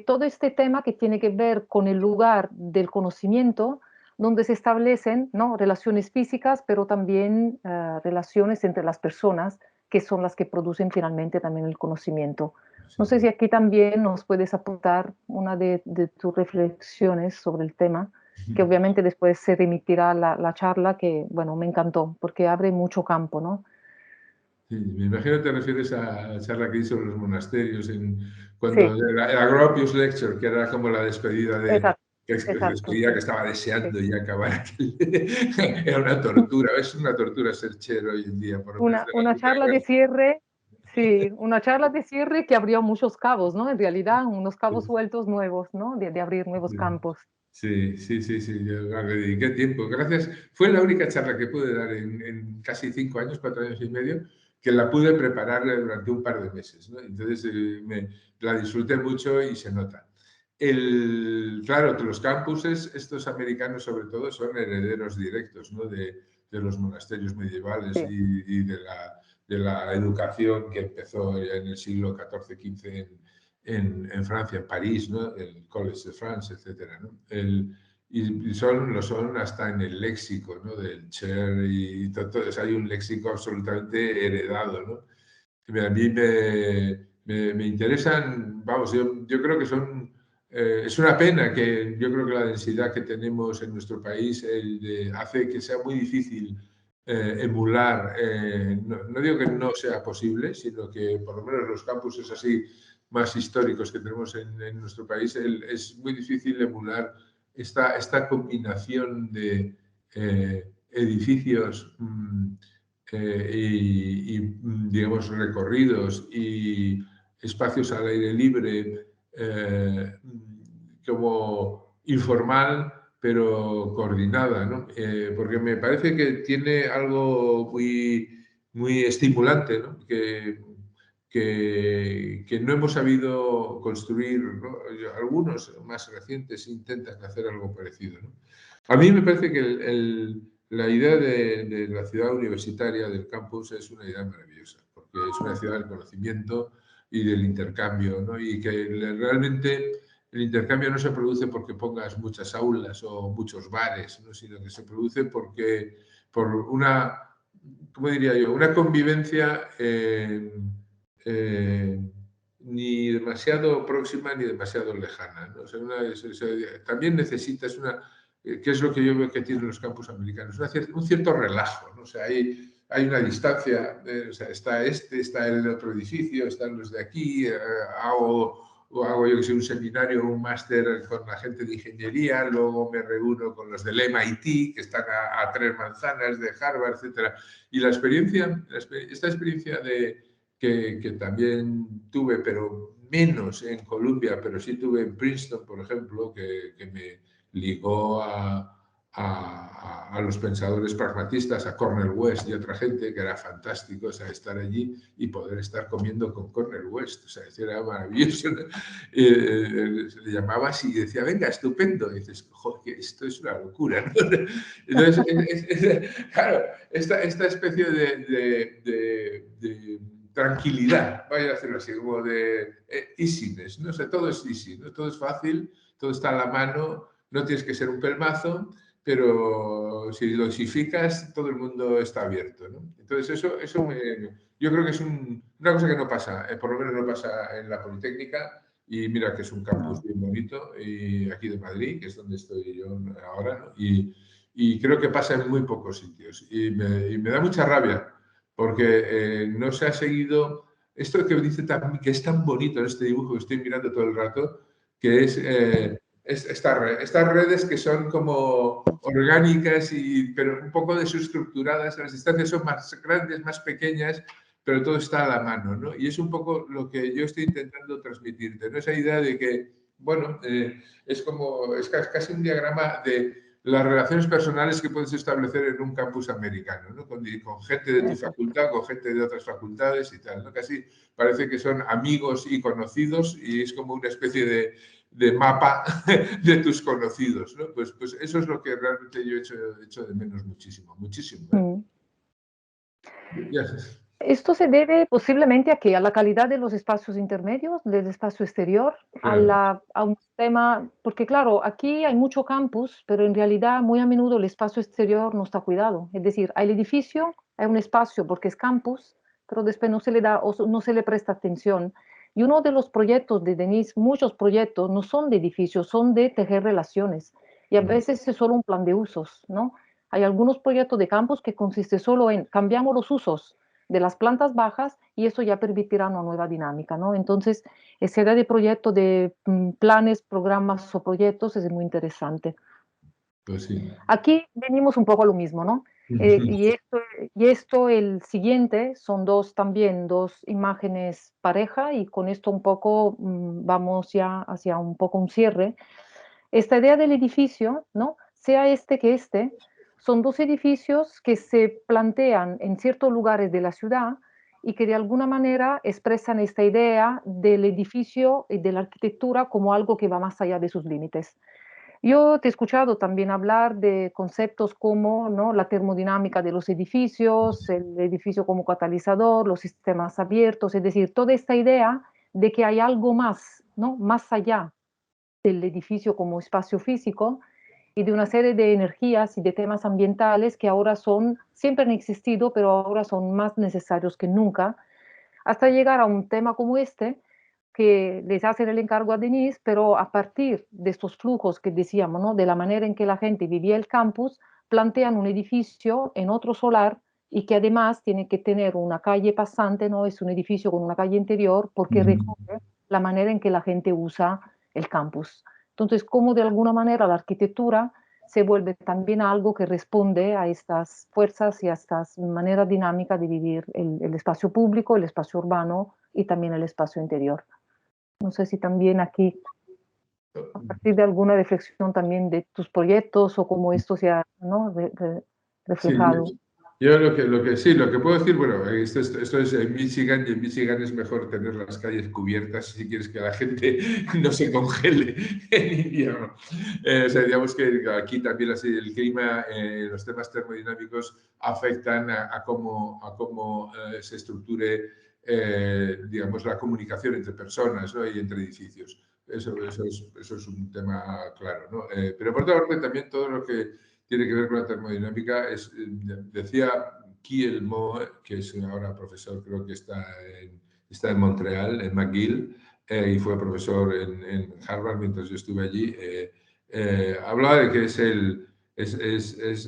todo este tema que tiene que ver con el lugar del conocimiento, donde se establecen, ¿no? Relaciones físicas, pero también relaciones entre las personas, que son las que producen finalmente también el conocimiento. No sé Sí. si aquí también nos puedes apuntar una de tus reflexiones sobre el tema, que obviamente después se remitirá la charla, que, bueno, me encantó, porque abre mucho campo, ¿no? Sí, me imagino que te refieres a la charla que hice sobre los monasterios cuando Sí, el Agropius Lecture, que era como la despedida exacto, que exacto, despedida sí. que estaba Sí. deseando ya acabar. Era una tortura, es una tortura ser chero hoy en día, por lo menos de la Una época. charla de cierre, sí, una charla de cierre que abrió muchos cabos, ¿no? En realidad, unos cabos sueltos nuevos, ¿no? De abrir nuevos campos. Sí, sí, sí, sí, yo le dediqué tiempo. Gracias. Fue la única charla que pude dar en casi 5 años, 4 años y medio, que la pude preparar durante un par de meses, ¿no? Entonces la disfruté mucho y se nota. Claro, los campuses, estos americanos sobre todo, son herederos directos, ¿no? de los monasterios medievales Sí. y de la educación que empezó en el siglo XIV-XV en Francia, en París, ¿no? El College de France, etc. ¿no? Y lo son hasta en el léxico, ¿no? Del Cher y todo, hay un léxico absolutamente heredado, ¿no? A mí me interesan, vamos, yo creo que son, es una pena que yo creo que la densidad que tenemos en nuestro país hace que sea muy difícil emular, no digo que no sea posible, sino que por lo menos los campuses así más históricos que tenemos en nuestro país, es muy difícil emular esta combinación de edificios digamos, recorridos y espacios al aire libre como informal, pero coordinada, ¿no? Porque me parece que tiene algo muy estimulante, ¿no? Que no hemos sabido construir, ¿no? Algunos más recientes intentan hacer algo parecido, ¿no? A mí me parece que la idea de la ciudad universitaria, del campus, es una idea maravillosa, porque es una ciudad del conocimiento y del intercambio, ¿no? Y que realmente el intercambio no se produce porque pongas muchas aulas o muchos bares, ¿no? Sino que se produce por una, ¿cómo diría yo?, una convivencia ni demasiado próxima ni demasiado lejana, ¿no? O sea, también necesitas que es lo que yo veo que tienen los campus americanos, un cierto relajo, ¿no? O sea, hay una distancia, o sea, está el otro edificio, están los de aquí, hago yo que sé, un seminario, un máster con la gente de ingeniería, luego me reúno con los del MIT, que están a 3 manzanas de Harvard, etc. Y esta experiencia que también tuve, pero menos en Columbia, pero sí tuve en Princeton, por ejemplo, que me ligó a los pensadores pragmatistas, a Cornel West y otra gente, que era fantástico, o sea, estar allí y poder estar comiendo con Cornel West, o sea, era maravilloso. Se le llamaba así y decía, venga, estupendo, y dices, joder, esto es una locura, ¿no? Entonces, claro, esta especie de tranquilidad, vaya a hacerlo así, como de easiness, ¿no? O sea, todo es easy, ¿no? Todo es fácil, todo está a la mano, no tienes que ser un pelmazo, pero si lo dosificas, todo el mundo está abierto, ¿no? Entonces, yo creo que es una cosa que no pasa, por lo menos no pasa en la Politécnica, y mira que es un campus bien bonito, y aquí de Madrid, que es donde estoy yo ahora, ¿no? Y creo que pasa en muy pocos sitios. Y me da mucha rabia, porque no se ha seguido esto que dice que es tan bonito en este dibujo que estoy mirando todo el rato, que es estas redes que son como orgánicas, pero un poco desestructuradas. Las distancias son más grandes, más pequeñas, pero todo está a la mano, ¿no? Y es un poco lo que yo estoy intentando transmitirte, ¿no? Esa idea de que, bueno, es casi un diagrama de las relaciones personales que puedes establecer en un campus americano, ¿no? Con gente de tu facultad, con gente de otras facultades y tal, ¿no? Casi parece que son amigos y conocidos, y es como una especie de mapa de tus conocidos, ¿no? Pues eso es lo que realmente yo he hecho de menos muchísimo, muchísimo, ¿eh? Ya. Esto se debe posiblemente a que a la calidad de los espacios intermedios, del espacio exterior, Claro. a un tema, porque claro, aquí hay mucho campus, pero en realidad muy a menudo el espacio exterior no está cuidado. Es decir, hay el edificio, hay un espacio porque es campus, pero después no se le da o no se le presta atención. Y uno de los proyectos de Denise, muchos proyectos no son de edificios, son de tejer relaciones. Y a veces es solo un plan de usos, ¿no? Hay algunos proyectos de campus que consiste solo en cambiamos los usos de las plantas bajas y eso ya permitirá una nueva dinámica, ¿no? Entonces, esa idea de proyecto, de planes, programas o proyectos es muy interesante. Pues sí. Aquí venimos un poco a lo mismo, ¿no? El siguiente son también dos imágenes pareja y con esto un poco vamos ya hacia un poco un cierre. Esta idea del edificio, ¿no? Sea este que este, son dos edificios que se plantean en ciertos lugares de la ciudad y que de alguna manera expresan esta idea del edificio y de la arquitectura como algo que va más allá de sus límites. Yo te he escuchado también hablar de conceptos como, ¿no?, la termodinámica de los edificios, el edificio como catalizador, los sistemas abiertos, es decir, toda esta idea de que hay algo más, ¿no?, más allá del edificio como espacio físico y de una serie de energías y de temas ambientales que ahora son, siempre han existido, pero ahora son más necesarios que nunca, hasta llegar a un tema como este, que les hacen el encargo a Denise, pero a partir de estos flujos que decíamos, ¿no?, de la manera en que la gente vivía el campus, plantean un edificio en otro solar y que además tiene que tener una calle pasante, ¿no? Es un edificio con una calle interior porque Ujú. recoge la manera en que la gente usa el campus. Entonces, cómo de alguna manera la arquitectura se vuelve también algo que responde a estas fuerzas y a estas maneras dinámicas de vivir el espacio público, el espacio urbano y también el espacio interior. No sé si también aquí, a partir de alguna reflexión también de tus proyectos o cómo esto se ha, ¿no?, Sí, reflejado. yo sí, lo que puedo decir, bueno, esto es en Michigan y en Michigan es mejor tener las calles cubiertas si quieres que la gente no se congele en invierno. O sea, digamos que aquí también así, el clima, los temas termodinámicos afectan a cómo se estructure, digamos, la comunicación entre personas, ¿no?, y entre edificios. Eso es un tema claro, ¿no? Pero por otra parte también todo lo que tiene que ver con la termodinámica. Decía Kiel Moe, que es ahora profesor, creo que está en Montreal, en McGill, y fue profesor en Harvard mientras yo estuve allí. Hablaba de que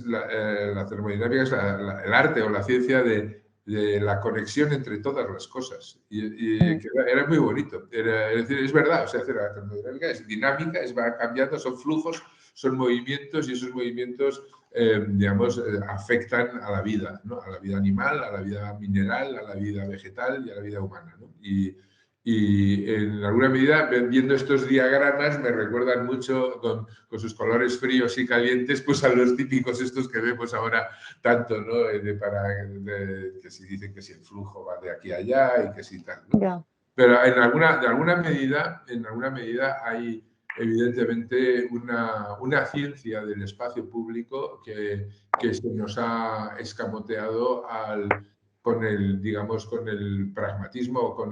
la termodinámica es el arte o la ciencia de la conexión entre todas las cosas. Y que era muy bonito. Es decir, es verdad, o sea, la termodinámica es dinámica, va cambiando, son flujos, son movimientos y esos movimientos, digamos, afectan a la vida, ¿no? A la vida animal, a la vida mineral, a la vida vegetal y a la vida humana, ¿no? Y en alguna medida, viendo estos diagramas, me recuerdan mucho con sus colores fríos y calientes, pues a los típicos estos que vemos ahora tanto, ¿no? Que si dicen que si el flujo va de aquí a allá y que si tal, ¿no? Ya. Pero de alguna medida hay evidentemente una ciencia del espacio público que se nos ha escamoteado digamos, con el pragmatismo o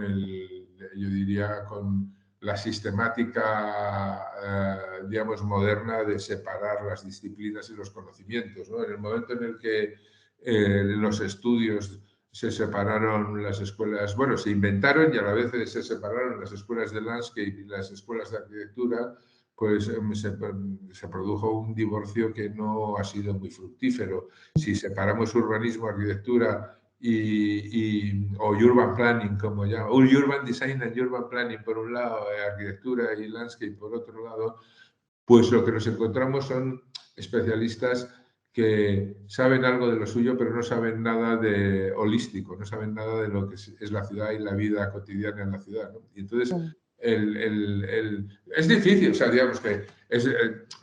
yo diría, con la sistemática, digamos, moderna de separar las disciplinas y los conocimientos, ¿no? En el momento en el que los estudios se separaron las escuelas, bueno, se inventaron y a la vez se separaron las escuelas de landscape y las escuelas de arquitectura, pues se produjo un divorcio que no ha sido muy fructífero. Si separamos urbanismo, arquitectura o urban planning, como llama, urban design and urban planning por un lado, arquitectura y landscape por otro lado, pues lo que nos encontramos son especialistas que saben algo de lo suyo, pero no saben nada de holístico, no saben nada de lo que es la ciudad y la vida cotidiana en la ciudad, ¿no? Y entonces es difícil, o sea, digamos que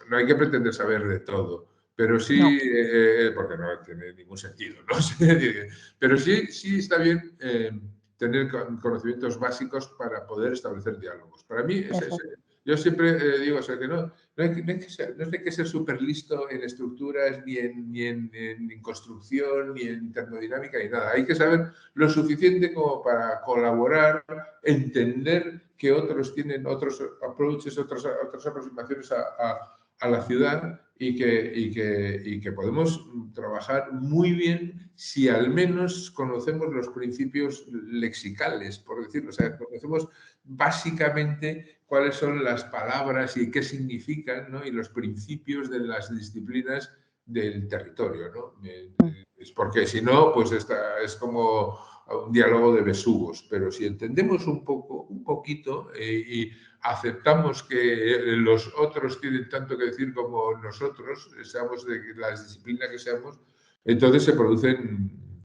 no hay que pretender saber de todo, pero sí, No, porque no tiene ningún sentido, ¿no? Pero sí está bien tener conocimientos básicos para poder establecer diálogos. Para mí, eso. yo siempre digo, o sea, que no hay que ser súper listo en estructuras, ni en construcción, ni en termodinámica, ni nada. Hay que saber lo suficiente como para colaborar, entender que otros tienen otros approaches, otras aproximaciones a la ciudad y que podemos trabajar muy bien si al menos conocemos los principios lexicales, por decirlo. O sea, conocemos básicamente cuáles son las palabras y qué significan, ¿no? Y los principios de las disciplinas del territorio, ¿no? Es porque si no, pues es como un diálogo de besugos, pero si entendemos un poquito y aceptamos que los otros tienen tanto que decir como nosotros, seamos de la disciplina que seamos, entonces se producen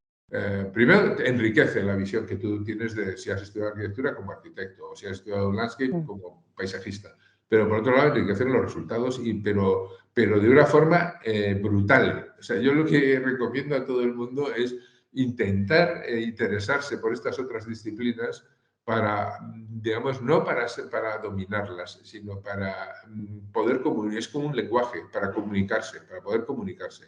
primero, te enriquece la visión que tú tienes de si has estudiado arquitectura como arquitecto o si has estudiado landscape como paisajista. Pero por otro lado, enriquecen los resultados, pero de una forma brutal. O sea, yo lo que recomiendo a todo el mundo es intentar interesarse por estas otras disciplinas para, digamos, no para dominarlas, sino para poder comunicar. Es como un lenguaje para comunicarse, para poder comunicarse.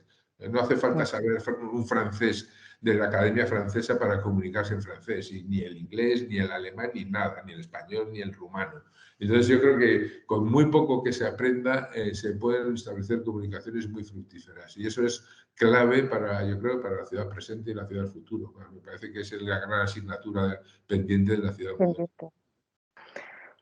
No hace falta saber un francés de la Academia Francesa para comunicarse en francés, y ni el inglés, ni el alemán, ni nada, ni el español, ni el rumano. Entonces yo creo que con muy poco que se aprenda se pueden establecer comunicaciones muy fructíferas, y eso es clave para, yo creo, para la ciudad presente y la ciudad del futuro. Bueno, me parece que es la gran asignatura pendiente de la ciudad moderna.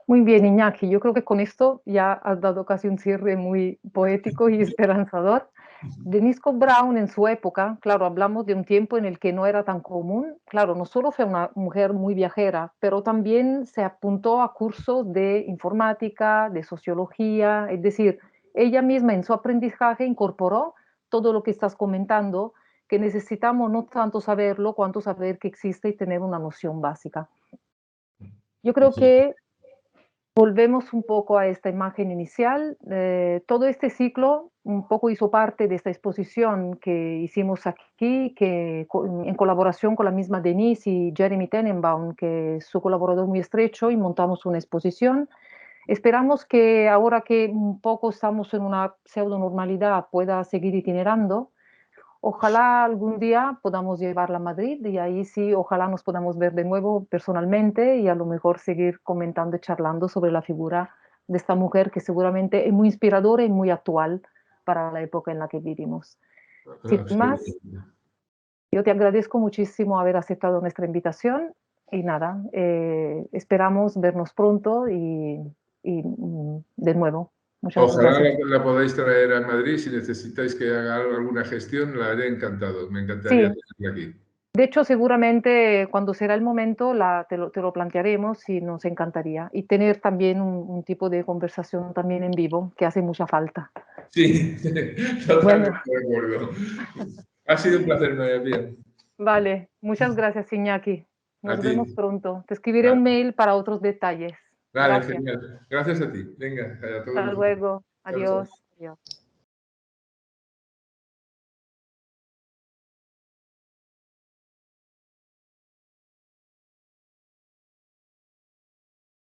Muy bien, Iñaki. Yo creo que con esto ya has dado casi un cierre muy poético y esperanzador. Denise Brown en su época, claro, hablamos de un tiempo en el que no era tan común. Claro, no solo fue una mujer muy viajera, pero también se apuntó a cursos de informática, de sociología, es decir, ella misma en su aprendizaje incorporó todo lo que estás comentando, que necesitamos no tanto saberlo, cuanto saber que existe y tener una noción básica. Yo creo que volvemos un poco a esta imagen inicial. Todo este ciclo un poco hizo parte de esta exposición que hicimos aquí, que en colaboración con la misma Denise y Jeremy Tenenbaum, que es su colaborador muy estrecho, y montamos una exposición. Esperamos que ahora que un poco estamos en una pseudo normalidad pueda seguir itinerando. Ojalá algún día podamos llevarla a Madrid, y ahí sí, ojalá nos podamos ver de nuevo personalmente y a lo mejor seguir comentando y charlando sobre la figura de esta mujer que seguramente es muy inspiradora y muy actual para la época en la que vivimos. Sin más, yo te agradezco muchísimo haber aceptado nuestra invitación y nada, esperamos vernos pronto y de nuevo. Muchas Ojalá gracias. la podáis traer a Madrid. Si necesitáis que haga alguna gestión, la haré encantado. Me encantaría Sí. tenerla aquí. De hecho, seguramente cuando será el momento te lo plantearemos y nos encantaría. Y tener también un tipo de conversación también en vivo, que hace mucha falta. Sí, Bueno, totalmente de acuerdo. Ha sido un placer, María. vale. Muchas gracias, Iñaki. A Nos ti. vemos pronto. Te escribiré Vale, un mail para otros detalles. vale, Gracias. genial. Gracias a ti. Venga, a todos Hasta vosotros. luego. Chao, chao. Adiós. Adiós.